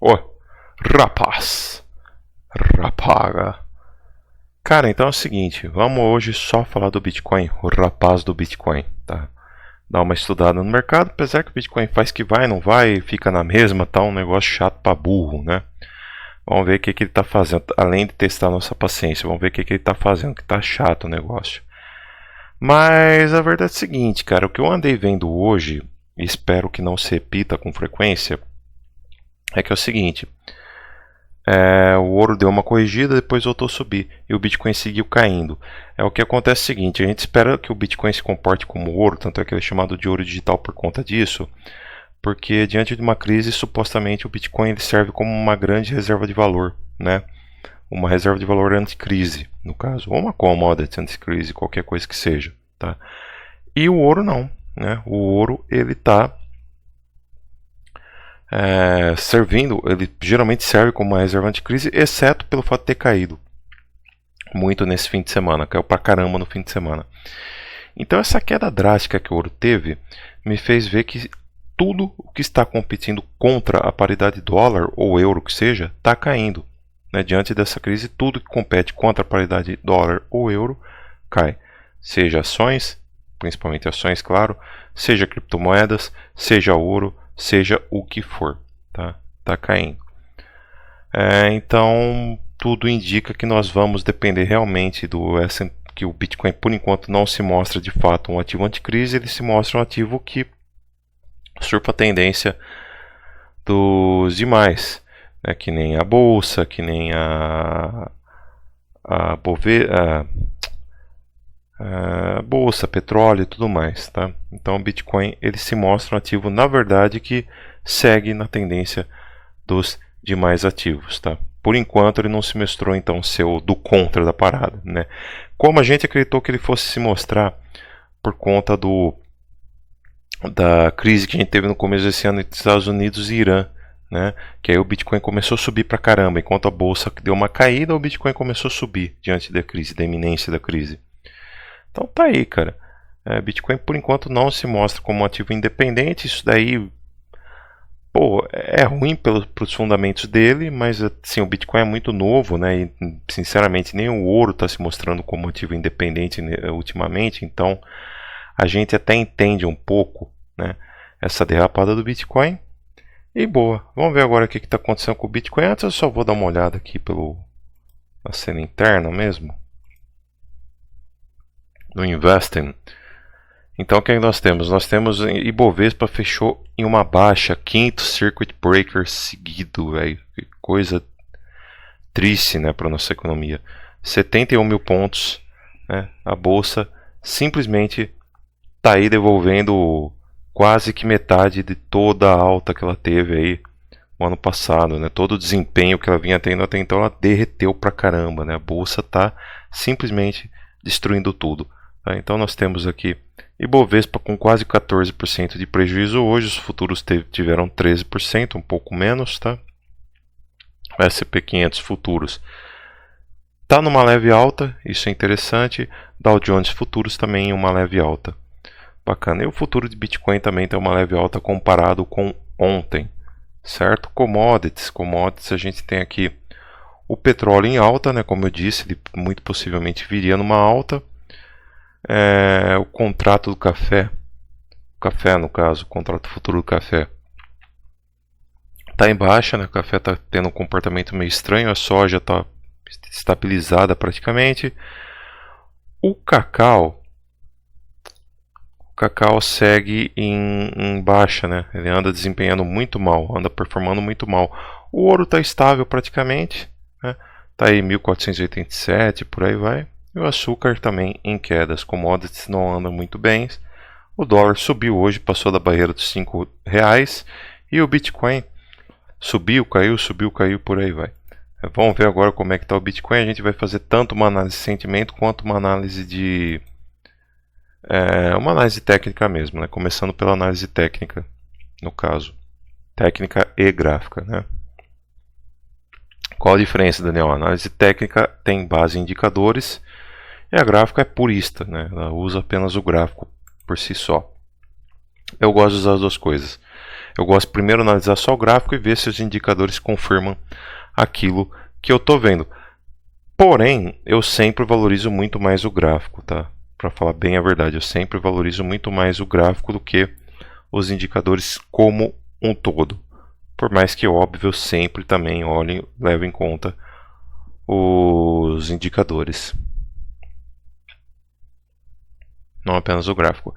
Ô, rapaz, rapaga. Cara, então é o seguinte, vamos hoje só falar do Bitcoin, o rapaz do Bitcoin, tá? Dar uma estudada no mercado, apesar que o Bitcoin faz que vai, não vai, fica na mesma, tá um negócio chato pra burro, né? Vamos ver o que ele tá fazendo, além de testar nossa paciência, vamos ver o que ele tá fazendo, que tá chato o negócio. Mas a verdade é a seguinte, cara, o que eu andei vendo hoje, e espero que não se repita com frequência, é que é o seguinte, o ouro deu uma corrigida, depois voltou a subir e o Bitcoin seguiu caindo. O que acontece é o seguinte, a gente espera que o Bitcoin se comporte como ouro, tanto é que ele é chamado de ouro digital por conta disso, porque diante de uma crise, supostamente o Bitcoin ele serve como uma grande reserva de valor, né? Uma reserva de valor anticrise, no caso, ou uma commodity anticrise, qualquer coisa que seja, tá? E o ouro não, né? O ouro ele está servindo, ele geralmente serve como uma reserva anticrise, exceto pelo fato de ter caído muito nesse fim de semana, caiu pra caramba no fim de semana. Então essa queda drástica que o ouro teve me fez ver que tudo o que está competindo contra a paridade dólar ou euro que seja, está caindo. Né? Diante dessa crise, tudo que compete contra a paridade dólar ou euro cai. Seja ações, principalmente ações, claro, seja criptomoedas, seja ouro, seja o que for, tá caindo. Então tudo indica que nós vamos depender realmente do S&P, que o Bitcoin por enquanto não se mostra de fato um ativo anticrise, ele se mostra um ativo que surfa a tendência dos demais, né, que nem a bolsa, que nem a bolsa, petróleo e tudo mais, tá? Então o Bitcoin ele se mostra um ativo na verdade que segue na tendência dos demais ativos, tá? Por enquanto ele não se mostrou então ser o do contra da parada, né? Como a gente acreditou que ele fosse se mostrar por conta da crise que a gente teve no começo desse ano entre Estados Unidos e Irã, né? Que aí o Bitcoin começou a subir pra caramba, enquanto a bolsa deu uma caída, o Bitcoin começou a subir diante da crise, da iminência da crise. Então tá aí, cara. Bitcoin por enquanto não se mostra como um ativo independente. Isso daí, pô, é ruim pelos fundamentos dele, mas assim, o Bitcoin é muito novo, né? E sinceramente nem o ouro está se mostrando como ativo independente ultimamente. Então a gente até entende um pouco, né, essa derrapada do Bitcoin. E boa, vamos ver agora o que está acontecendo com o Bitcoin. Antes eu só vou dar uma olhada aqui na cena interna mesmo. No Investing. Então o que nós temos? Nós temos Ibovespa fechou em uma baixa, quinto circuit breaker seguido, véio. Que coisa triste, né, para nossa economia. 71 mil pontos, né? A bolsa simplesmente está aí devolvendo quase que metade de toda a alta que ela teve aí no ano passado, né? Todo o desempenho que ela vinha tendo até então, ela derreteu pra caramba, né? A bolsa está simplesmente destruindo tudo. Tá? Então nós temos aqui Ibovespa com quase 14% de prejuízo hoje, os futuros tiveram 13%, um pouco menos, tá? S&P 500 futuros está numa leve alta, isso é interessante. Dow Jones futuros também em uma leve alta. Bacana. E o futuro de Bitcoin também tem uma leve alta comparado com ontem, certo? Commodities a gente tem aqui o petróleo em alta, né? Como eu disse, ele muito possivelmente viria numa alta. O contrato do café, no caso, o contrato futuro do café está em baixa, né? O café está tendo um comportamento meio estranho, a soja está estabilizada praticamente. O cacau segue em baixa, né? Ele anda desempenhando muito mal, anda performando muito mal. O ouro está estável praticamente, né? Está aí 1487, por aí vai. E o açúcar também em queda, as commodities não andam muito bem. O dólar subiu hoje, passou da barreira dos R$5. E o Bitcoin subiu, caiu, por aí vai. Vamos ver agora como é que está o Bitcoin. A gente vai fazer tanto uma análise de sentimento quanto uma análise uma análise técnica mesmo, né? Começando pela análise técnica, no caso, técnica e gráfica, né? Qual a diferença, Daniel? A análise técnica tem base em indicadores e a gráfica é purista, né? Ela usa apenas o gráfico por si só. Eu gosto de usar as duas coisas. Eu gosto primeiro de analisar só o gráfico e ver se os indicadores confirmam aquilo que eu estou vendo. Porém, eu sempre valorizo muito mais o gráfico, tá? Para falar bem a verdade, eu sempre valorizo muito mais o gráfico do que os indicadores como um todo. Por mais que, óbvio, eu sempre também levo em conta os indicadores, não apenas o gráfico.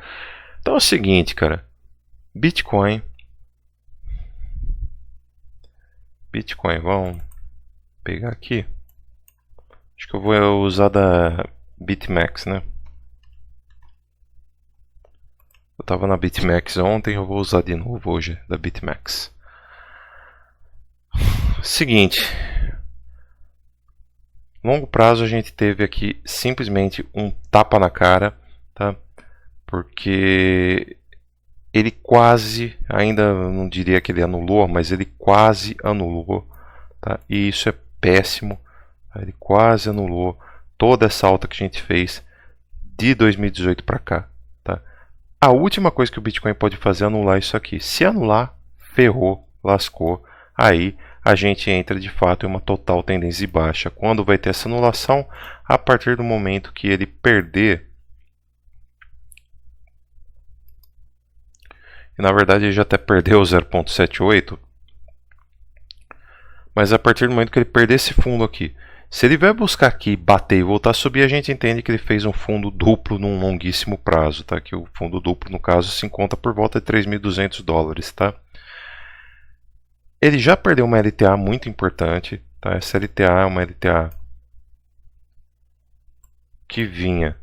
Então é o seguinte, cara, Bitcoin, vamos pegar aqui, acho que eu vou usar da BitMEX, né? Eu estava na BitMEX ontem, eu vou usar de novo hoje da BitMEX. Seguinte, longo prazo a gente teve aqui simplesmente um tapa na cara, tá? Porque ele quase, ainda não diria que ele anulou, mas ele quase anulou, tá? E isso é péssimo, tá? Ele quase anulou toda essa alta que a gente fez de 2018 para cá, tá? A última coisa que o Bitcoin pode fazer é anular isso aqui. Se anular, ferrou, lascou, aí a gente entra de fato em uma total tendência de baixa. Quando vai ter essa anulação? A partir do momento que ele perder, e na verdade ele já até perdeu 0,78, mas a partir do momento que ele perder esse fundo aqui, se ele vai buscar aqui, bater e voltar a subir, a gente entende que ele fez um fundo duplo num longuíssimo prazo, tá? Que o fundo duplo, no caso, se encontra por volta de 3.200 dólares, tá? Ele já perdeu uma LTA muito importante, tá? Essa LTA é uma LTA que vinha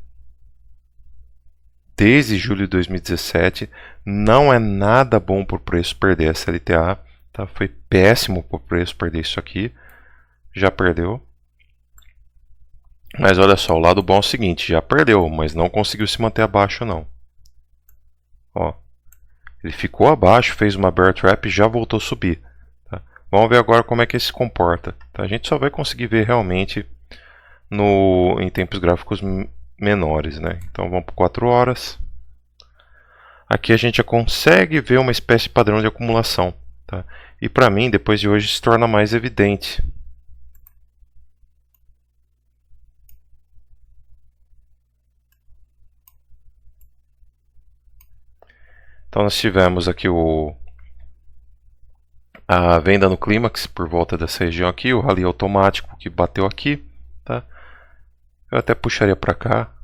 desde julho de 2017. Não é nada bom para o preço perder essa LTA, tá? Foi péssimo para o preço perder isso aqui. Já perdeu. Mas olha só, o lado bom é o seguinte, já perdeu, mas não conseguiu se manter abaixo não. Ó, ele ficou abaixo, fez uma bear trap e já voltou a subir. Tá? Vamos ver agora como é que ele se comporta. Tá? A gente só vai conseguir ver realmente em tempos gráficos menores, né? Então vamos para 4 horas. Aqui a gente já consegue ver uma espécie de padrão de acumulação. Tá? E para mim, depois de hoje, se torna mais evidente. Então nós tivemos aqui a venda no clímax por volta dessa região aqui, o rally automático que bateu aqui, tá? Eu até puxaria para cá.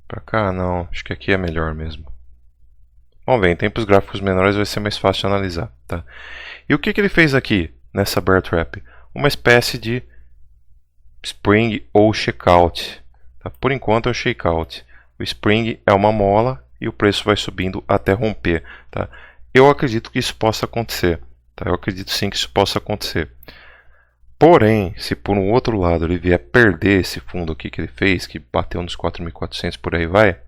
Para cá não, acho que aqui é melhor mesmo. Vamos ver, em tempos gráficos menores vai ser mais fácil de analisar, tá? E o que ele fez aqui nessa bear trap? Uma espécie de spring ou shakeout, tá? Por enquanto é o shakeout. O spring é uma mola e o preço vai subindo até romper. Tá? Eu acredito que isso possa acontecer. Tá? Eu acredito sim que isso possa acontecer. Porém, se por um outro lado ele vier perder esse fundo aqui que ele fez, que bateu nos 4.400 por aí vai,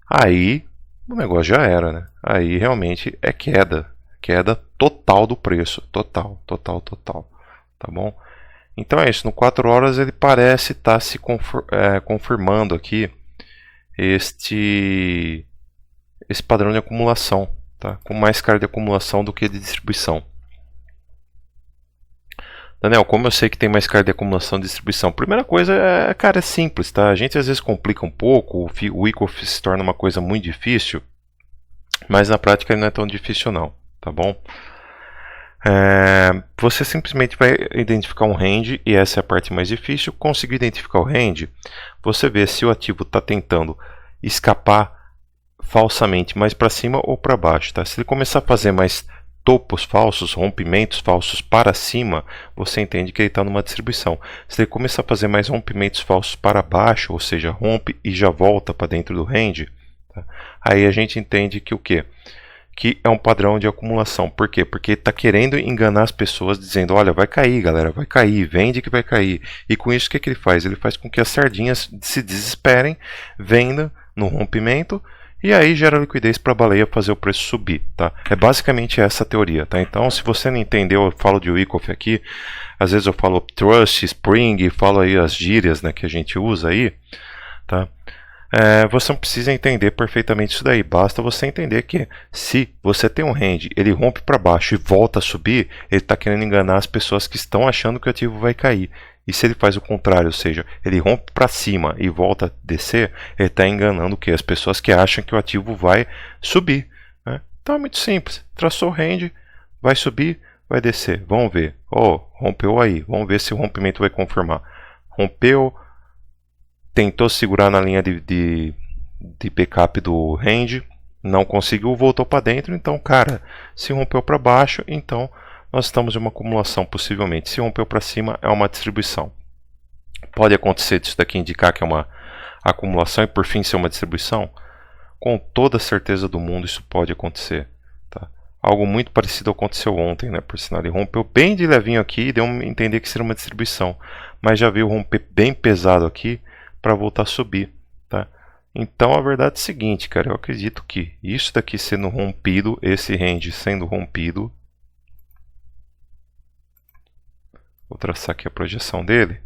aí o negócio já era. Né? Aí realmente é queda. Queda total do preço. Total. Tá bom? Então é isso. No 4 horas ele parece estar se confirmando aqui esse padrão de acumulação, tá? Com mais cara de acumulação do que de distribuição. Daniel, como eu sei que tem mais cara de acumulação e distribuição? Primeira coisa é simples, tá? A gente às vezes complica um pouco, o Wyckoff se torna uma coisa muito difícil, mas na prática ele não é tão difícil não, tá bom? Você simplesmente vai identificar um range, e essa é a parte mais difícil. Conseguir identificar o range, você vê se o ativo está tentando escapar falsamente mais para cima ou para baixo. Tá? Se ele começar a fazer mais topos falsos, rompimentos falsos para cima, você entende que ele está numa distribuição. Se ele começar a fazer mais rompimentos falsos para baixo, ou seja, rompe e já volta para dentro do range, tá? Aí a gente entende que o quê? Que é um padrão de acumulação. Por quê? Porque está querendo enganar as pessoas dizendo, olha, vai cair galera, vai cair, vende que vai cair. E com isso o que ele faz? Ele faz com que as sardinhas se desesperem, vendam no rompimento e aí gera liquidez para a baleia fazer o preço subir. Tá? É basicamente essa a teoria. Tá? Então se você não entendeu, eu falo de Wyckoff aqui, às vezes eu falo Trust, Spring, falo aí as gírias, né, que a gente usa aí. Tá? Você não precisa entender perfeitamente isso daí, basta você entender que se você tem um range, ele rompe para baixo e volta a subir, ele está querendo enganar as pessoas que estão achando que o ativo vai cair. E se ele faz o contrário, ou seja, ele rompe para cima e volta a descer, ele está enganando o quê? As pessoas que acham que o ativo vai subir. Né? Então é muito simples, traçou o range, vai subir, vai descer, vamos ver. Rompeu aí, vamos ver se o rompimento vai confirmar. Rompeu, tentou segurar na linha de backup do range, não conseguiu, voltou para dentro. Então, cara, se rompeu para baixo, então nós estamos em uma acumulação possivelmente. Se rompeu para cima, é uma distribuição. Pode acontecer disso daqui indicar que é uma acumulação e por fim ser uma distribuição? Com toda a certeza do mundo isso pode acontecer. Tá? Algo muito parecido aconteceu ontem, né? Por sinal, ele rompeu bem de levinho aqui e deu a entender que seria uma distribuição. Mas já veio romper bem pesado aqui para voltar a subir, tá? Então a verdade é a seguinte, cara, eu acredito que isso daqui sendo rompido, esse range sendo rompido, vou traçar aqui a projeção dele,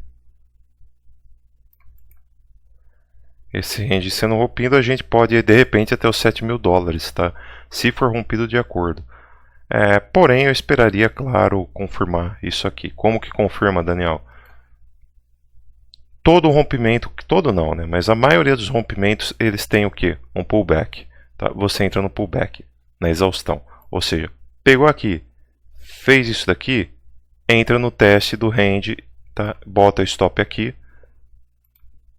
esse range sendo rompido a gente pode ir de repente até os 7 mil dólares, tá? Se for rompido de acordo. Porém eu esperaria, claro, confirmar isso aqui. Como que confirma, Daniel? Todo rompimento, todo não, né? Mas a maioria dos rompimentos eles têm o que? Um pullback. Tá? Você entra no pullback, na exaustão. Ou seja, pegou aqui, fez isso daqui, entra no teste do range, tá? Bota stop aqui,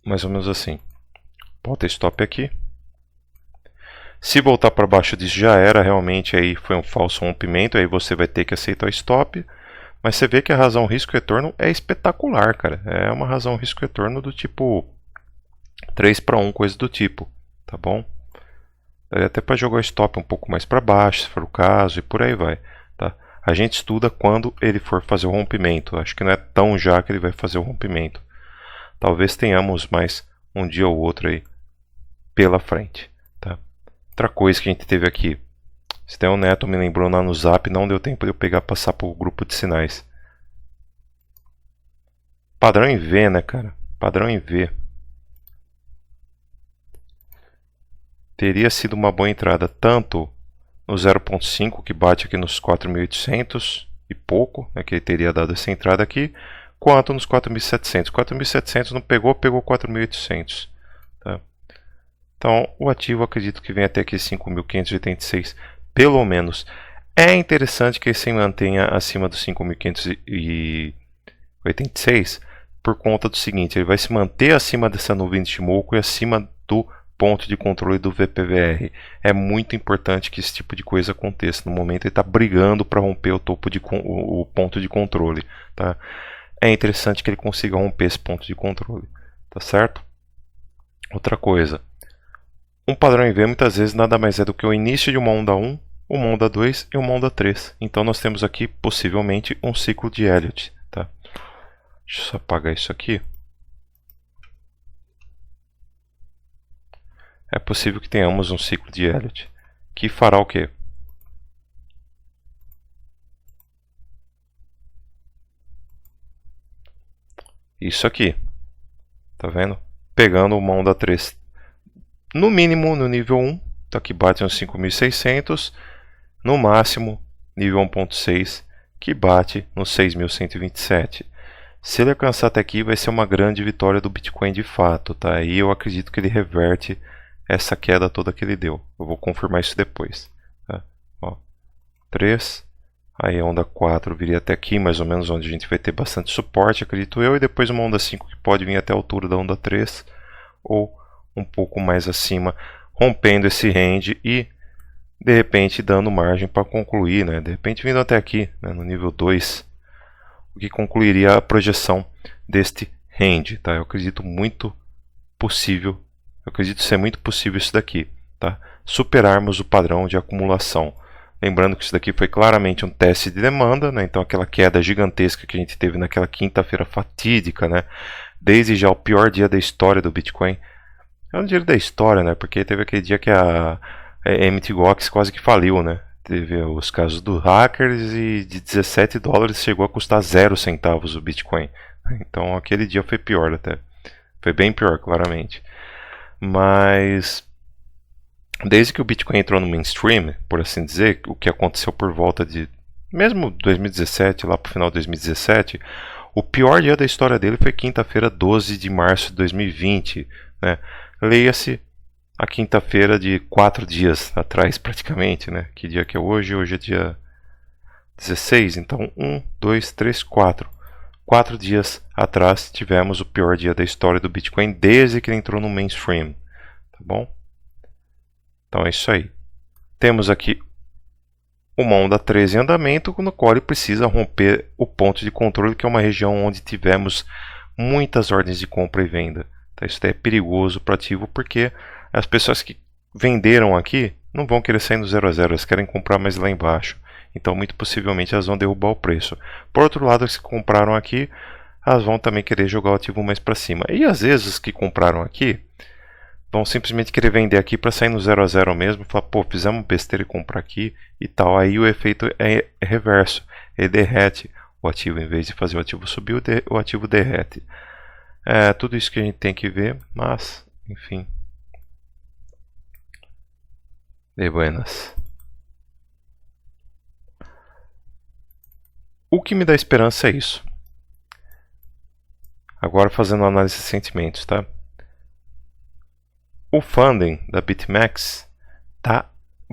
mais ou menos assim. Bota stop aqui. Se voltar para baixo disso já era, realmente aí foi um falso rompimento, aí você vai ter que aceitar o stop. Mas você vê que a razão risco-retorno é espetacular, cara. É uma razão risco-retorno do tipo 3:1, coisa do tipo, tá bom? Daria até para jogar o stop um pouco mais para baixo, se for o caso, e por aí vai, tá? A gente estuda quando ele for fazer o rompimento. Acho que não é tão já que ele vai fazer o rompimento. Talvez tenhamos mais um dia ou outro aí pela frente, tá? Outra coisa que a gente teve aqui. Estel Neto me lembrou lá no Zap, não deu tempo de eu pegar e passar para o grupo de sinais. Padrão em V, né, cara? Padrão em V. Teria sido uma boa entrada tanto no 0.5, que bate aqui nos 4.800 e pouco, né, que ele teria dado essa entrada aqui, quanto nos 4.700. 4.700 não pegou, pegou 4.800. Tá? Então, o ativo acredito que vem até aqui 5.586. Pelo menos. É interessante que ele se mantenha acima dos 5.586 por conta do seguinte, ele vai se manter acima dessa nuvem de Shimoku e acima do ponto de controle do VPVR. É muito importante que esse tipo de coisa aconteça. No momento ele está brigando para romper o ponto de controle. Tá? É interessante que ele consiga romper esse ponto de controle. Tá certo? Outra coisa. Um padrão em V muitas vezes nada mais é do que o início de uma onda 1, uma onda 2 e uma onda 3. Então nós temos aqui possivelmente um ciclo de Elliott. Tá? Deixa eu só apagar isso aqui. É possível que tenhamos um ciclo de Elliott que fará o quê? Isso aqui. Tá vendo? Pegando uma onda 3 no mínimo no nível 1, tá, que bate uns 5.600, no máximo nível 1.6, que bate nos 6.127. Se ele alcançar até aqui, vai ser uma grande vitória do Bitcoin de fato, tá? E eu acredito que ele reverte essa queda toda que ele deu. Eu vou confirmar isso depois. Tá? Ó, 3, aí a onda 4 viria até aqui, mais ou menos, onde a gente vai ter bastante suporte, acredito eu, e depois uma onda 5 que pode vir até a altura da onda 3, ou um pouco mais acima, rompendo esse range e de repente dando margem para concluir, né? De repente vindo até aqui, né? No nível 2, o que concluiria a projeção deste range, tá? Eu acredito muito possível, eu acredito ser muito possível isso daqui, tá? Superarmos o padrão de acumulação. Lembrando que isso daqui foi claramente um teste de demanda, né? Então aquela queda gigantesca que a gente teve naquela quinta-feira fatídica, né? Desde já o pior dia da história do Bitcoin. É um dia da história, né? Porque teve aquele dia que a Mt. Gox quase que faliu, né? Teve os casos dos hackers e de 17 dólares chegou a custar 0 centavos o Bitcoin. Então aquele dia foi pior até. Foi bem pior, claramente. Mas desde que o Bitcoin entrou no mainstream, por assim dizer, o que aconteceu por volta de mesmo 2017, lá para o final de 2017, o pior dia da história dele foi quinta-feira, 12 de março de 2020. Né? Leia-se a quinta-feira de 4 dias atrás, praticamente. Né? Que dia que é hoje? Hoje é dia 16. Então, 1, 2, 3, 4. 4 dias atrás tivemos o pior dia da história do Bitcoin desde que ele entrou no mainstream. Tá bom? Então é isso aí. Temos aqui uma onda 13 em andamento, no qual ele precisa romper o ponto de controle, que é uma região onde tivemos muitas ordens de compra e venda. Então, isso daí é perigoso para o ativo, porque as pessoas que venderam aqui não vão querer sair no 0 a 0, elas querem comprar mais lá embaixo. Então, muito possivelmente, elas vão derrubar o preço. Por outro lado, as que compraram aqui, elas vão também querer jogar o ativo mais para cima. E às vezes, os que compraram aqui vão simplesmente querer vender aqui para sair no 0 a 0 mesmo, falar, pô, fizemos besteira e comprar aqui e tal. Aí o efeito é reverso, ele derrete o ativo, em vez de fazer o ativo subir, o ativo derrete. É tudo isso que a gente tem que ver, mas, enfim. De buenas. O que me dá esperança é isso. Agora fazendo análise de sentimentos, tá? O funding da BitMEX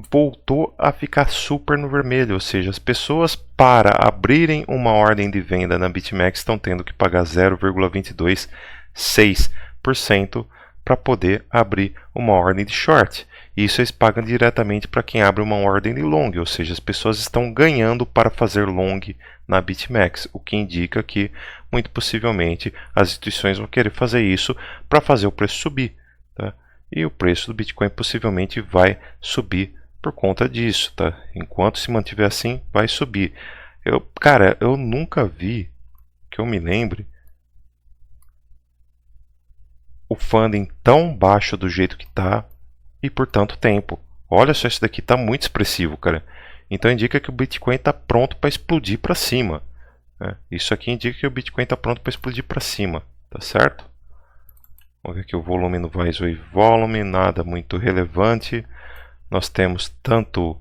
voltou a ficar super no vermelho, ou seja, as pessoas para abrirem uma ordem de venda na BitMEX estão tendo que pagar 0,226% para poder abrir uma ordem de short. E isso eles pagam diretamente para quem abre uma ordem de long, ou seja, as pessoas estão ganhando para fazer long na BitMEX, o que indica que muito possivelmente as instituições vão querer fazer isso para fazer o preço subir. Tá? E o preço do Bitcoin possivelmente vai subir por conta disso, tá? Enquanto se mantiver assim, vai subir. Cara, eu nunca vi, que eu me lembre, o funding tão baixo do jeito que está e por tanto tempo. Olha só, isso daqui está muito expressivo, cara. Então indica que o Bitcoin está pronto para explodir para cima. Né? Isso aqui indica que o Bitcoin está pronto para explodir para cima, tá certo? Vamos ver aqui o volume no Visor Volume, nada muito relevante. Nós temos tanto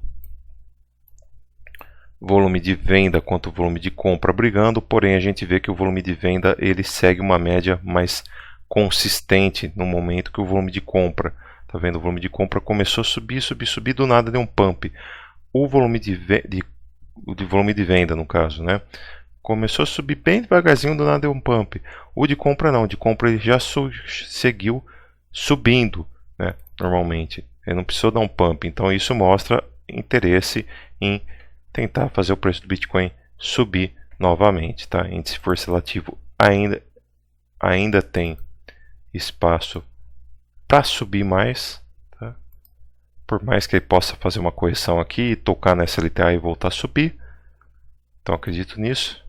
volume de venda quanto volume de compra brigando, porém a gente vê que o volume de venda ele segue uma média mais consistente no momento que o volume de compra. Tá vendo? O volume de compra começou a subir, subir, subir, do nada deu um pump. O volume de venda, no caso, né? Começou a subir bem devagarzinho, do nada deu um pump. O de compra não, o de compra ele já seguiu subindo, né? Normalmente. Ele não precisou dar um pump, então isso mostra interesse em tentar fazer o preço do Bitcoin subir novamente, tá? Índice força relativo ainda tem espaço para subir mais, tá? Por mais que ele possa fazer uma correção aqui, tocar nessa LTA e voltar a subir. Então acredito nisso.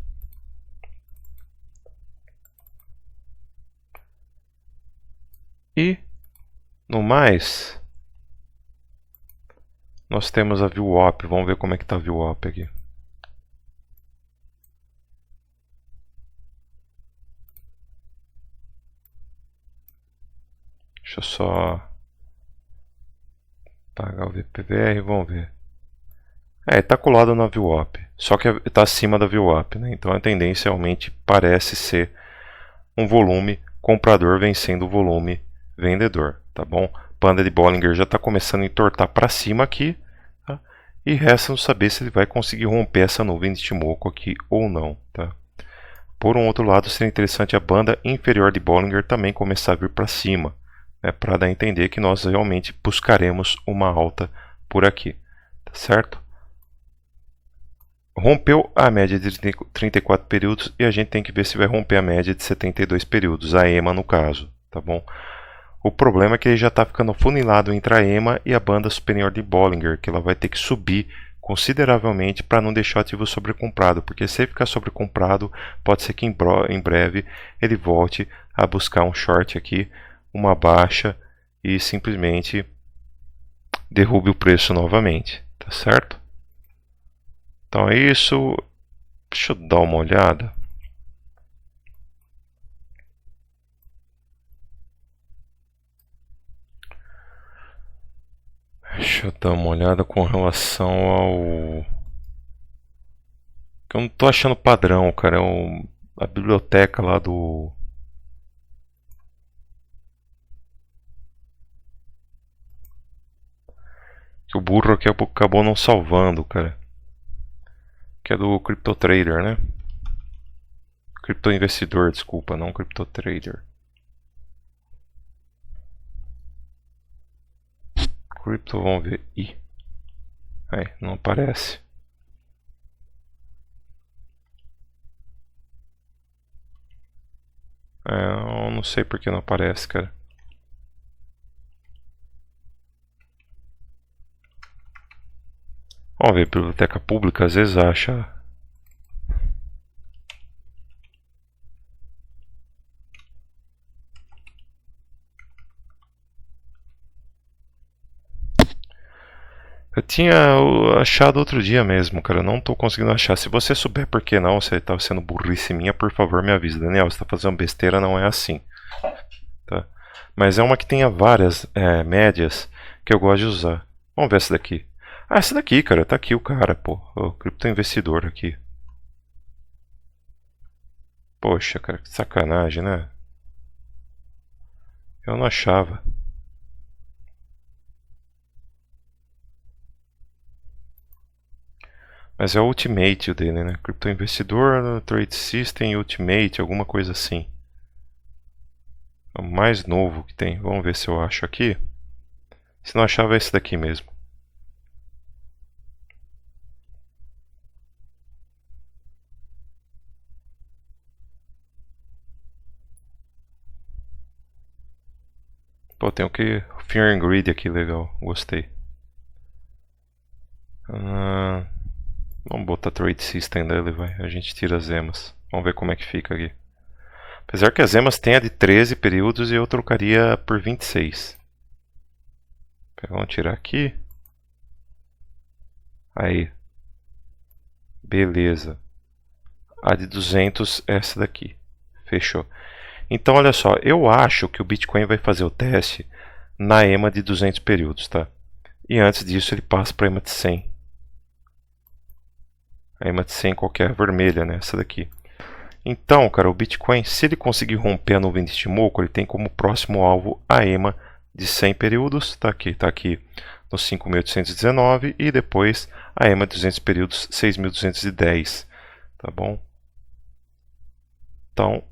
E no mais, nós temos a VWAP. Vamos ver como é que está a VWAP aqui. Deixa eu só pagar o VPVR, vamos ver. Está colado na VWAP, só que está acima da VWAP, né? Então a tendência realmente parece ser um volume comprador vencendo o volume vendedor, tá bom? Panda de Bollinger já está começando a entortar para cima aqui, tá? E resta saber se ele vai conseguir romper essa nuvem de Ichimoku aqui ou não, tá? Por um outro lado, seria interessante a banda inferior de Bollinger também começar a vir para cima, né? Para dar a entender que nós realmente buscaremos uma alta por aqui, tá certo? Rompeu a média de 34 períodos e a gente tem que ver se vai romper a média de 72 períodos, a EMA no caso, tá bom? O problema é que ele já está ficando funilado entre a EMA e a banda superior de Bollinger, que ela vai ter que subir consideravelmente para não deixar o ativo sobrecomprado, porque se ele ficar sobrecomprado, pode ser que em breve ele volte a buscar um short aqui, uma baixa e simplesmente derrube o preço novamente, tá certo? Então é isso. Deixa eu dar uma olhada. Deixa eu dar uma olhada com relação ao... Eu não tô achando padrão, cara. A biblioteca lá do... Que o burro aqui acabou não salvando, cara. Que é do CryptoTrader, né? Cripto Investidor, desculpa, não CryptoTrader. Crypto, vamos ver. Ih, aí, não aparece. Eu não sei porque não aparece, cara. Vamos ver, biblioteca pública às vezes acha. Eu tinha achado outro dia mesmo, cara. Eu não tô conseguindo achar. Se você souber por que não, se tá sendo burrice minha, por favor me avisa. Daniel, você tá fazendo besteira, não é assim. Tá? Mas é uma que tenha várias médias que eu gosto de usar. Vamos ver essa daqui. Ah, essa daqui, cara. Tá aqui o cara, pô. O cripto investidor aqui. Poxa, cara, que sacanagem, né? Eu não achava. Mas é o Ultimate o dele, né? Crypto Investidor, Trade System, Ultimate, alguma coisa assim. É o mais novo que tem. Vamos ver se eu acho aqui. Se não achava, é esse daqui mesmo. Pô, tem o que? Fear and Greed aqui, legal. Gostei. Vamos botar Trade System dele, vai. A gente tira as emas. Vamos ver como é que fica aqui. Apesar que as emas tem a de 13 períodos e eu trocaria por 26. Vamos tirar aqui. Aí. Beleza. A de 200 é essa daqui. Fechou. Então, olha só. Eu acho que o Bitcoin vai fazer o teste na EMA de 200 períodos, tá? E antes disso ele passa para a EMA de 100. A EMA de 100 qualquer vermelha, né? Essa daqui. Então, cara, o Bitcoin, se ele conseguir romper a nuvem de Ichimoku, ele tem como próximo alvo a EMA de 100 períodos, tá aqui no 5.819 e depois a EMA de 200 períodos 6.210, tá bom? Então,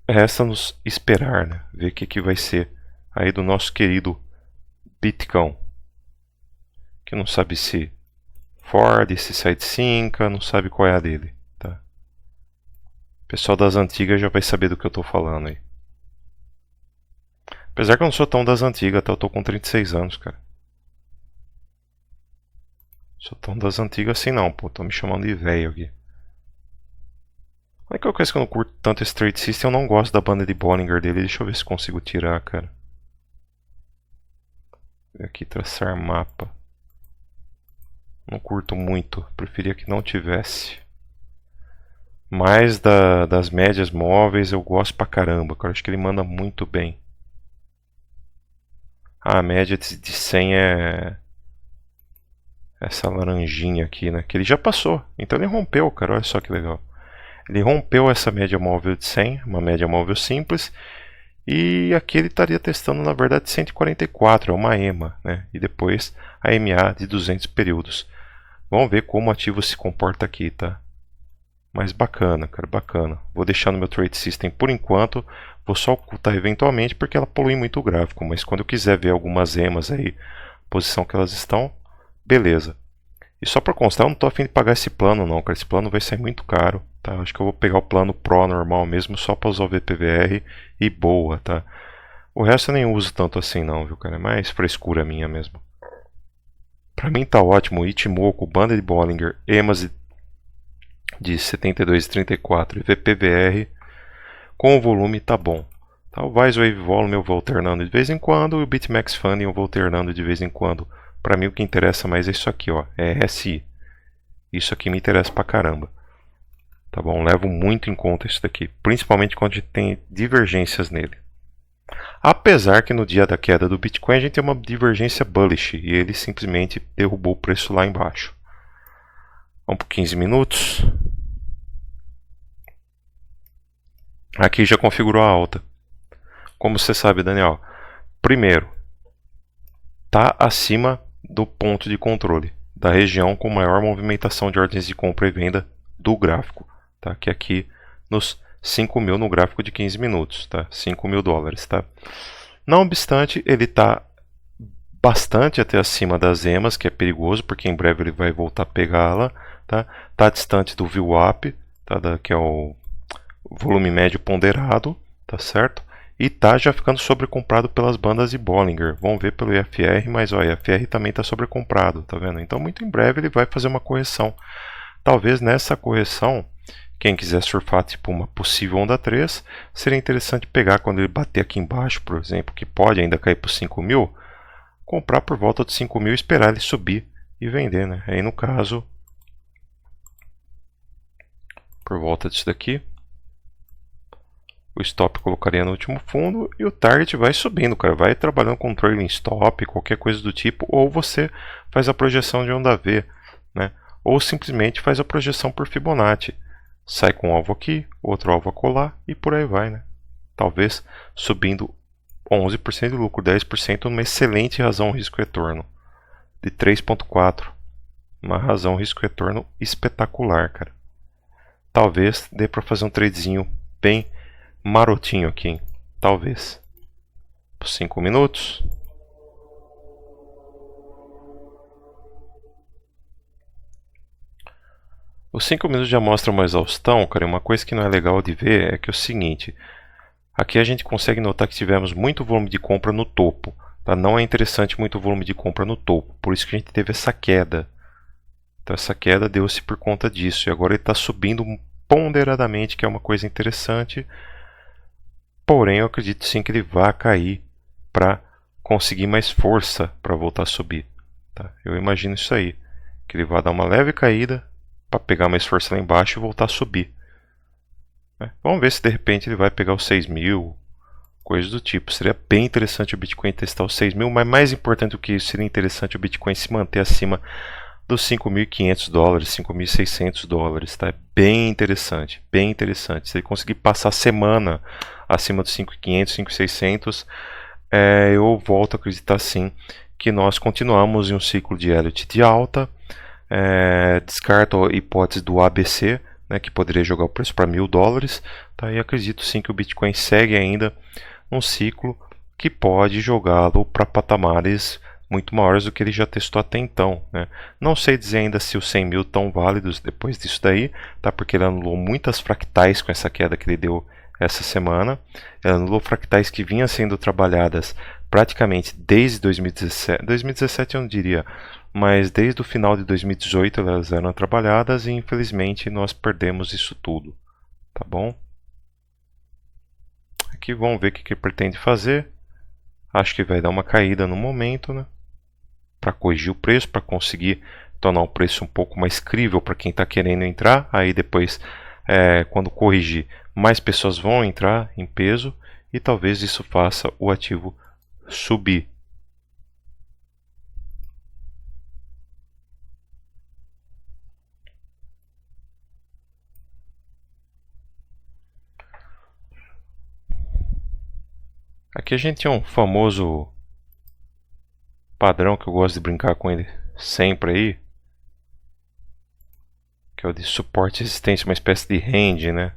resta-nos esperar, né? Ver o que vai ser aí do nosso querido Bitcoin, que não sabe se Ford, se sai de Cinca, não sabe qual é a dele, tá? O pessoal das antigas já vai saber do que eu tô falando aí. Apesar que eu não sou tão das antigas, tá? Eu tô com 36 anos, cara. Sou tão das antigas assim não, pô. Tô me chamando de velho aqui. A única coisa que eu não curto tanto esse Trade System, eu não gosto da banda de Bollinger dele. Deixa eu ver se consigo tirar, cara. Vou aqui, traçar mapa. Não curto muito. Preferia que não tivesse. Mas das médias móveis eu gosto pra caramba, cara. Acho que ele manda muito bem. A média de 100 é essa laranjinha aqui, né? Que ele já passou. Então ele rompeu, cara. Olha só que legal. Ele rompeu essa média móvel de 100, uma média móvel simples. E aqui ele estaria testando, na verdade, 144, é uma EMA, né? E depois a MA de 200 períodos. Vamos ver como o ativo se comporta aqui, tá? Mas bacana, cara, bacana. Vou deixar no meu Trade System por enquanto. Vou só ocultar eventualmente porque ela polui muito o gráfico. Mas quando eu quiser ver algumas EMAs aí, posição que elas estão, beleza. E só para constar, eu não estou a fim de pagar esse plano não, cara. Esse plano vai sair muito caro, tá? Acho que eu vou pegar o plano Pro normal mesmo, só para usar o VPVR e boa, tá? O resto eu nem uso tanto assim não, viu, cara? É mais frescura minha mesmo. Para mim tá ótimo, Ichimoku, banda de Bollinger, EMAs de 72 e 34 e VPVR com o volume tá bom. Tá? O Wise Wave Volume eu vou alternando de vez em quando e o BitMEX Funding eu vou alternando de vez em quando. Para mim o que interessa mais é isso aqui, ó, é RSI. Isso aqui me interessa pra caramba. Tá bom? Levo muito em conta isso daqui, principalmente quando a gente tem divergências nele. Apesar que no dia da queda do Bitcoin a gente tem uma divergência bullish e ele simplesmente derrubou o preço lá embaixo. Vamos por 15 minutos. Aqui já configurou a alta. Como você sabe, Daniel? Primeiro, está acima do ponto de controle, da região com maior movimentação de ordens de compra e venda do gráfico. Tá? Que é aqui nos 5.000 no gráfico de 15 minutos. Tá? 5 mil dólares. Tá? Não obstante, ele está bastante até acima das EMAs, que é perigoso, porque em breve ele vai voltar a pegá-la. Tá distante do VWAP, tá? Que é o volume médio ponderado, tá certo? E tá já ficando sobrecomprado pelas bandas de Bollinger. Vamos ver pelo IFR, mas o IFR também está sobrecomprado, tá vendo? Então muito em breve ele vai fazer uma correção. Talvez nessa correção, quem quiser surfar tipo uma possível onda 3, seria interessante pegar quando ele bater aqui embaixo, por exemplo, que pode ainda cair por 5.000, comprar por volta de 5.000 e esperar ele subir e vender, né? Aí no caso, por volta disso daqui, o stop colocaria no último fundo e o target vai subindo, cara. Vai trabalhando com trailing stop, qualquer coisa do tipo, ou você faz a projeção de onda V, né? Ou simplesmente faz a projeção por Fibonacci. Sai com um alvo aqui, outro alvo a colar e por aí vai, né? Talvez subindo 11% de lucro, 10% numa excelente razão risco-retorno de 3.4. Uma razão risco-retorno espetacular, cara. Talvez dê para fazer um tradezinho bem marotinho aqui, hein? Talvez. Por 5 minutos. Os 5 minutos já mostram uma exaustão, cara. Uma coisa que não é legal de ver é que é o seguinte. Aqui a gente consegue notar que tivemos muito volume de compra no topo. Tá? Não é interessante muito volume de compra no topo. Por isso que a gente teve essa queda. Então essa queda deu-se por conta disso. E agora ele está subindo ponderadamente, que é uma coisa interessante. Porém, eu acredito sim que ele vai cair para conseguir mais força para voltar a subir. Tá? Eu imagino isso aí. Que ele vai dar uma leve caída para pegar mais força lá embaixo e voltar a subir. Vamos ver se de repente ele vai pegar os 6.000, coisas do tipo. Seria bem interessante o Bitcoin testar os 6.000, mas mais importante do que isso, seria interessante o Bitcoin se manter acima dos 5.500 dólares, 5.600 dólares. Tá? É bem interessante, bem interessante. Se ele conseguir passar a semana acima dos 5.500, 5.600, eu volto a acreditar sim que nós continuamos em um ciclo de Elliott de alta. Descarto a hipótese do ABC, né, que poderia jogar o preço para 1.000 dólares. Tá? E acredito sim que o Bitcoin segue ainda um ciclo que pode jogá-lo para patamares muito maiores do que ele já testou até então. Né? Não sei dizer ainda se os 100.000 estão válidos depois disso daí, tá? Porque ele anulou muitas fractais com essa queda que ele deu essa semana. Ele anulou fractais que vinham sendo trabalhadas praticamente desde 2017. 2017 eu não diria, mas desde o final de 2018 elas eram trabalhadas e infelizmente nós perdemos isso tudo. Tá bom? Aqui vamos ver o que ele pretende fazer. Acho que vai dar uma caída no momento, né? Para corrigir o preço, para conseguir tornar o preço um pouco mais crível para quem está querendo entrar. Aí depois, quando corrigir, mais pessoas vão entrar em peso e talvez isso faça o ativo subir. Aqui a gente tem um famoso padrão que eu gosto de brincar com ele sempre aí, que é o de suporte e resistência, uma espécie de range, né?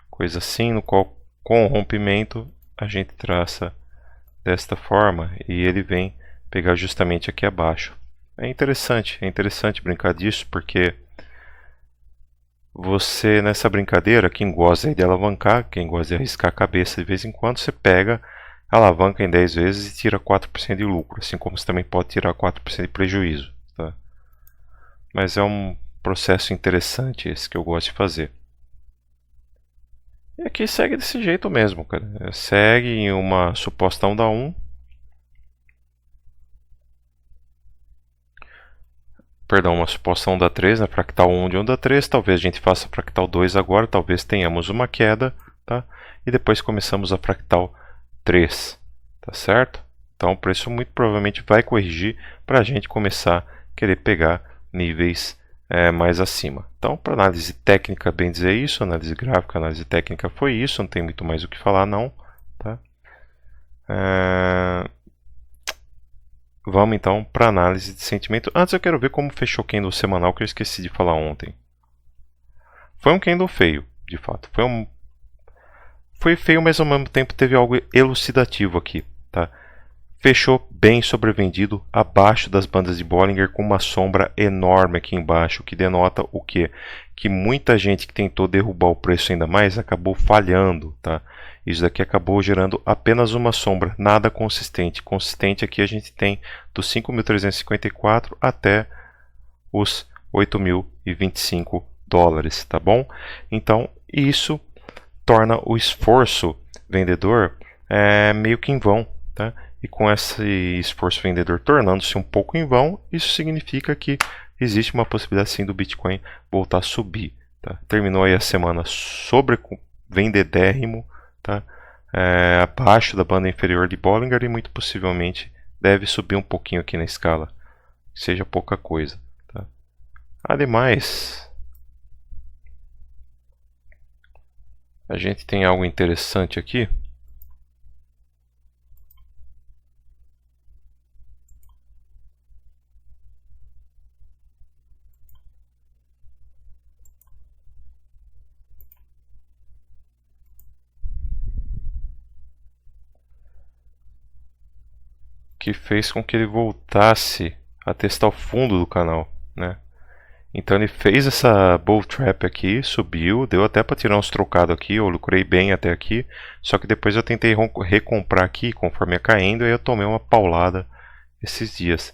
Coisa assim, no qual com o rompimento a gente traça desta forma e ele vem pegar justamente aqui abaixo. É interessante brincar disso, porque você nessa brincadeira, quem gosta de alavancar, quem gosta de arriscar a cabeça de vez em quando, você pega, alavanca em 10 vezes e tira 4% de lucro, assim como você também pode tirar 4% de prejuízo. Tá? Mas é um processo interessante esse que eu gosto de fazer. E aqui segue desse jeito mesmo, cara. Segue em uma suposta onda 1. Perdão, uma suposta onda 3, né? Fractal 1 de onda 3. Talvez a gente faça fractal 2 agora. Talvez tenhamos uma queda. tá? E depois começamos a fractal 3, tá certo? Então o preço muito provavelmente vai corrigir para a gente começar a querer pegar níveis mais acima. Então, para análise técnica, bem dizer isso, análise gráfica, análise técnica foi isso, não tem muito mais o que falar não, tá? Vamos então para análise de sentimento. Antes eu quero ver como fechou o candle semanal, que eu esqueci de falar ontem. Foi um candle feio, de fato. Foi feio, mas ao mesmo tempo teve algo elucidativo aqui, tá? Fechou bem sobrevendido, abaixo das bandas de Bollinger, com uma sombra enorme aqui embaixo, que denota o quê? Que muita gente que tentou derrubar o preço ainda mais acabou falhando, tá? Isso daqui acabou gerando apenas uma sombra, nada consistente. Consistente aqui a gente tem dos 5.354 até os 8.025 dólares, tá bom? Então, isso torna o esforço vendedor meio que em vão, tá? E com esse esforço vendedor tornando-se um pouco em vão, isso significa que existe uma possibilidade sim do Bitcoin voltar a subir, tá? Terminou aí a semana sobre vendedérrimo, tá? Abaixo da banda inferior de Bollinger e muito possivelmente deve subir um pouquinho aqui na escala, que seja pouca coisa, tá? Ademais, a gente tem algo interessante aqui. Que fez com que ele voltasse a testar o fundo do canal, né? Então ele fez essa bull trap aqui, subiu, deu até para tirar uns trocados aqui, eu lucrei bem até aqui, só que depois eu tentei recomprar aqui conforme ia caindo, e aí eu tomei uma paulada esses dias.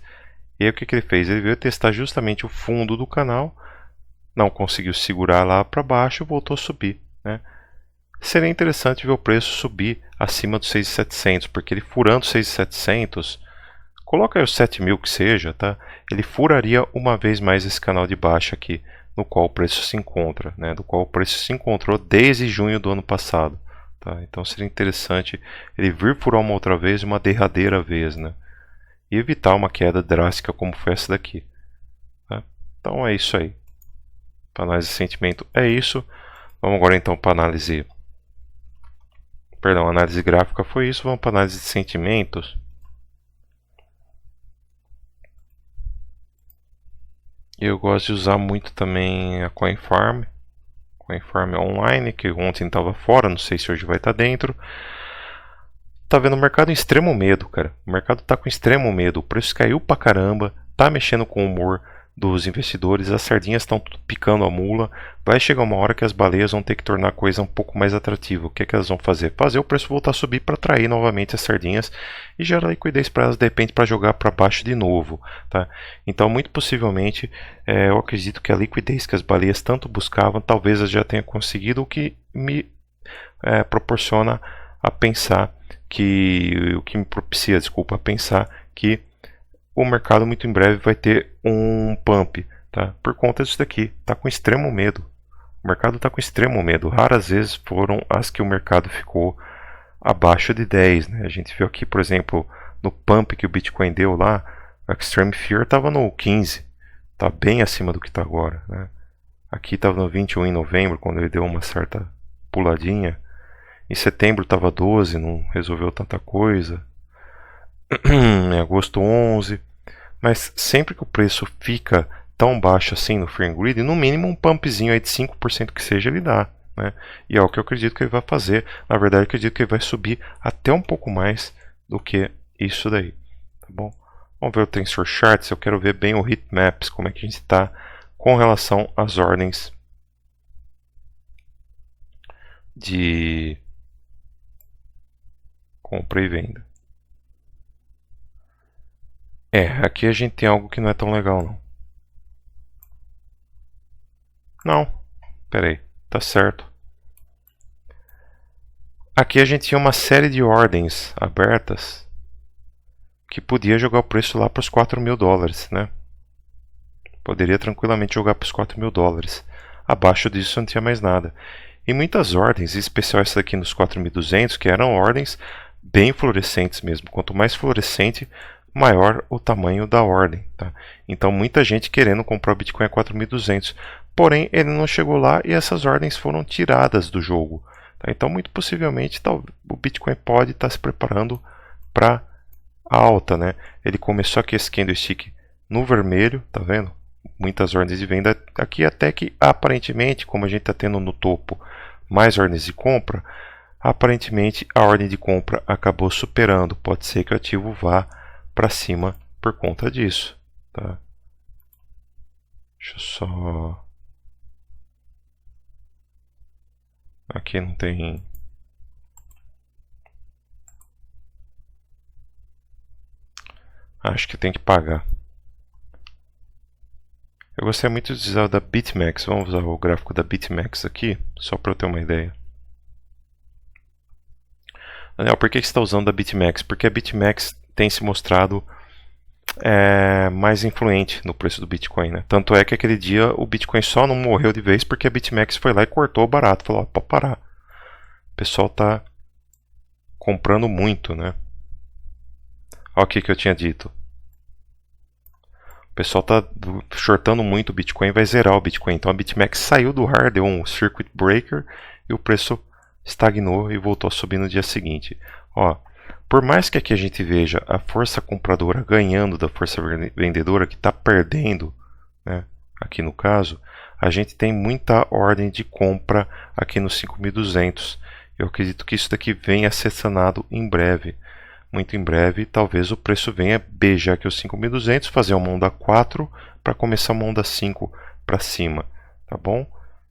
E aí o que ele fez? Ele veio testar justamente o fundo do canal, não conseguiu segurar lá para baixo, voltou a subir, né? Seria interessante ver o preço subir acima dos 6.700, porque ele furando 6.700, coloca aí os 7.000 que seja, tá? Ele furaria uma vez mais esse canal de baixa aqui, no qual o preço se encontra, né? Do qual o preço se encontrou desde junho do ano passado, tá? Então seria interessante ele vir furar uma outra vez, uma derradeira vez, né? E evitar uma queda drástica como foi essa daqui, tá? Então é isso aí. Para análise de sentimento é isso. Vamos agora então para análise... Perdão, análise gráfica foi isso. Vamos para análise de sentimentos. Eu gosto de usar muito também a CoinFarm. CoinFarm online, que ontem estava fora, não sei se hoje vai estar dentro. Tá vendo o mercado em extremo medo, cara. O mercado tá com extremo medo. O preço caiu pra caramba, tá mexendo com o humor dos investidores, as sardinhas estão picando a mula. Vai chegar uma hora que as baleias vão ter que tornar a coisa um pouco mais atrativa. O que é que elas vão fazer? Fazer o preço voltar a subir para atrair novamente as sardinhas e gerar liquidez para elas de repente para jogar para baixo de novo, tá? Então muito possivelmente eu acredito que a liquidez que as baleias tanto buscavam talvez elas já tenham conseguido, o que me proporciona a pensar que o que me propicia, desculpa, a pensar que o mercado muito em breve vai ter um pump, tá? Por conta disso daqui, tá com extremo medo. O mercado está com extremo medo. Raras vezes foram as que o mercado ficou abaixo de 10, né? A gente viu aqui, por exemplo, no pump que o Bitcoin deu lá, a Extreme Fear estava no 15, tá bem acima do que está agora, né? Aqui estava no 21 em novembro, quando ele deu uma certa puladinha. Em setembro estava 12, não resolveu tanta coisa. Em agosto 11. Mas sempre que o preço fica tão baixo assim no Fear and Greed, no mínimo um pumpzinho aí de 5% que seja ele dá, né? E é o que eu acredito que ele vai fazer. Na verdade, eu acredito que ele vai subir até um pouco mais do que isso daí, tá bom? Vamos ver o Tensor Charts. Eu quero ver bem o Heatmaps, como é que a gente está com relação às ordens de compra e venda. Aqui a gente tem algo que não é tão legal, não. Não, peraí, tá certo. Aqui a gente tinha uma série de ordens abertas que podia jogar o preço lá para os 4.000 dólares, né? Poderia tranquilamente jogar para os 4.000 dólares. Abaixo disso não tinha mais nada. e muitas ordens, em especial essa daqui nos 4.200, que eram ordens bem fluorescentes mesmo. Quanto mais fluorescente, maior o tamanho da ordem. Tá? Então muita gente querendo comprar o Bitcoin a 4.200. Porém, ele não chegou lá e essas ordens foram tiradas do jogo. Tá? Então, muito possivelmente, o Bitcoin pode estar se preparando para a alta. Né? Ele começou aqui esse candlestick no vermelho, tá vendo? Muitas ordens de venda aqui, até que aparentemente, como a gente está tendo no topo mais ordens de compra, aparentemente a ordem de compra acabou superando. Pode ser que o ativo vá para cima por conta disso. Tá? Deixa eu só... Aqui não tem... Acho que tem que pagar. Eu gostaria muito de usar o da BitMEX. Vamos usar o gráfico da BitMEX aqui, só para eu ter uma ideia. Daniel, por que você está usando a BitMEX? Porque a BitMEX tem se mostrado mais influente no preço do Bitcoin. Né? Tanto é que aquele dia o Bitcoin só não morreu de vez porque a BitMEX foi lá e cortou o barato. Falou, pode parar. O pessoal está comprando muito, né? Olha o que eu tinha dito. O pessoal está shortando muito o Bitcoin e vai zerar o Bitcoin. Então a BitMEX saiu do hard, deu um circuit breaker e o preço estagnou e voltou a subir no dia seguinte. Ó, por mais que aqui a gente veja a força compradora ganhando da força vendedora que está perdendo, né, aqui no caso, a gente tem muita ordem de compra aqui no 5.200. Eu acredito que isso daqui venha a ser sanado em breve. Muito em breve, talvez o preço venha beijar aqui os 5.200, fazer uma onda 4 para começar uma onda 5 para cima, tá bom?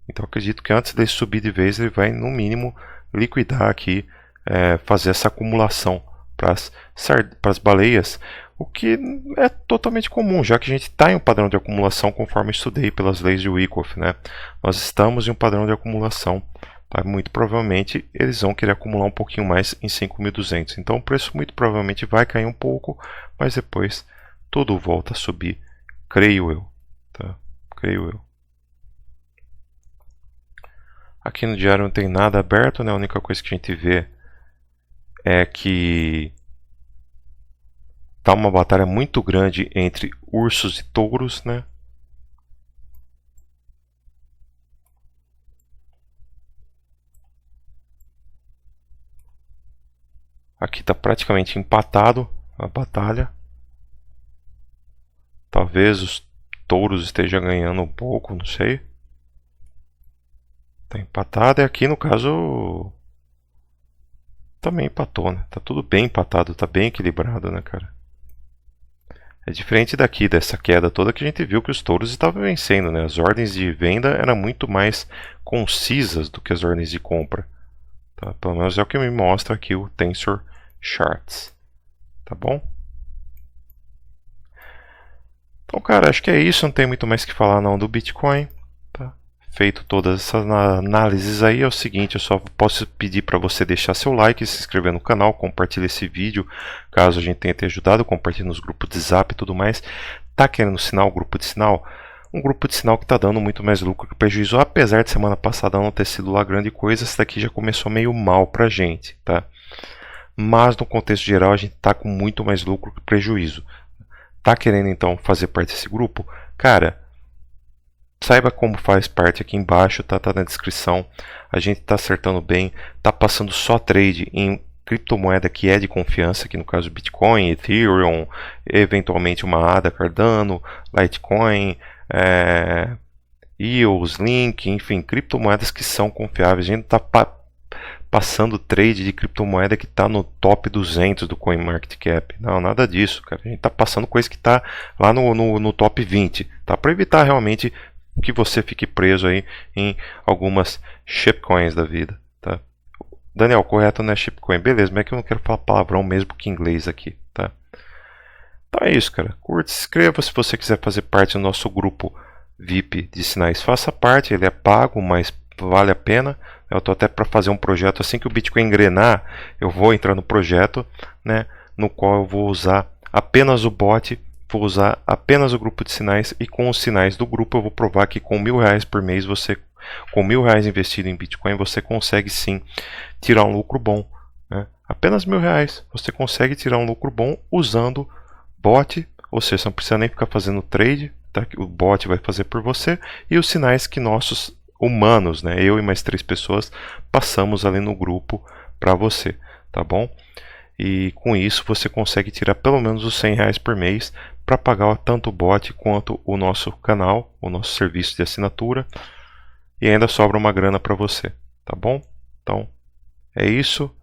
Então acredito que antes dele subir de vez, ele vai no mínimo liquidar aqui, fazer essa acumulação para as baleias, o que é totalmente comum, já que a gente está em um padrão de acumulação conforme estudei pelas leis de Wyckoff, né? Nós estamos em um padrão de acumulação. Tá? Muito provavelmente eles vão querer acumular um pouquinho mais em 5.200. Então o preço muito provavelmente vai cair um pouco, mas depois tudo volta a subir, creio eu. Tá? Creio eu. Aqui no diário não tem nada aberto, né? A única coisa que a gente vê é que tá uma batalha muito grande entre ursos e touros, né? Aqui está praticamente empatado a batalha. Talvez os touros estejam ganhando um pouco, não sei. Está empatado e aqui no caso também empatou, né? Tá tudo bem empatado, tá bem equilibrado, né, cara? É diferente daqui, dessa queda toda que a gente viu que os touros estavam vencendo, né? As ordens de venda eram muito mais concisas do que as ordens de compra. Tá? Pelo menos é o que me mostra aqui o Tensor Charts. Tá bom? Então, cara, acho que é isso. Não tem muito mais que falar não do Bitcoin. Tá? Feito todas essas análises aí, é o seguinte, eu só posso pedir para você deixar seu like, se inscrever no canal, compartilhar esse vídeo, caso a gente tenha te ajudado, compartilhe nos grupos de zap e tudo mais. Tá querendo sinal, grupo de sinal? Um grupo de sinal que está dando muito mais lucro que prejuízo, apesar de semana passada não ter sido lá grande coisa, esse daqui já começou meio mal pra gente, tá? Mas no contexto geral a gente está com muito mais lucro que prejuízo. Tá querendo então fazer parte desse grupo? Cara, saiba como faz parte aqui embaixo, tá na descrição. A gente está acertando bem, tá passando só trade em criptomoeda que é de confiança, aqui no caso Bitcoin, Ethereum, eventualmente uma ADA, Cardano, Litecoin, EOS, Link, enfim, criptomoedas que são confiáveis. A gente está passando trade de criptomoeda que está no top 200 do CoinMarketCap. Não, nada disso, cara. A gente está passando coisa que está lá no top 20, tá? Para evitar realmente que você fique preso aí em algumas shitcoins da vida, tá? Daniel, correto não é shitcoin. Beleza, mas é que eu não quero falar palavrão mesmo que inglês aqui, tá? Então é isso, cara. Curte, se inscreva se você quiser fazer parte do nosso grupo VIP de sinais. Faça parte, ele é pago, mas vale a pena. Eu estou até para fazer um projeto, assim que o Bitcoin engrenar, eu vou entrar no projeto, né, no qual eu vou usar apenas o bot, vou usar apenas o grupo de sinais, e com os sinais do grupo eu vou provar que com R$1.000 por mês você Com R$1.000 investido em Bitcoin, você consegue sim tirar um lucro bom, né? Apenas R$1.000 você consegue tirar um lucro bom usando bot, ou seja, você não precisa nem ficar fazendo trade, tá? O bot vai fazer por você, e os sinais que nossos humanos, né, eu e mais 3 pessoas, passamos ali no grupo para você, tá bom? E com isso você consegue tirar pelo menos os R$100 por mês para pagar tanto o bot quanto o nosso canal, o nosso serviço de assinatura, e ainda sobra uma grana para você, tá bom? Então é isso.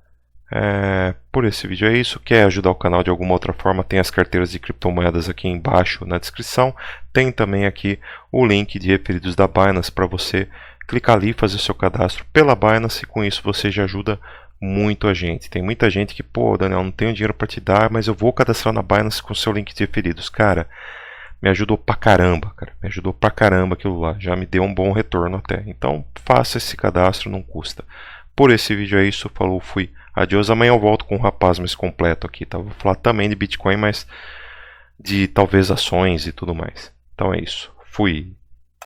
Por esse vídeo é isso. Quer ajudar o canal de alguma outra forma, tem as carteiras de criptomoedas aqui embaixo na descrição. Tem também aqui o link de referidos da Binance para você clicar ali e fazer seu cadastro pela Binance, e com isso você já ajuda muito a gente. Tem muita gente que, pô, Daniel, não tenho dinheiro para te dar, mas eu vou cadastrar na Binance com o seu link de referidos. Cara, me ajudou pra caramba, cara. Me ajudou pra caramba aquilo lá. Já me deu um bom retorno até. Então, faça esse cadastro, não custa. Por esse vídeo é isso. Falou, fui. Adiós. Amanhã eu volto com um rapaz mais completo aqui, tá? Vou falar também de Bitcoin, mas de talvez ações e tudo mais. Então é isso. Fui.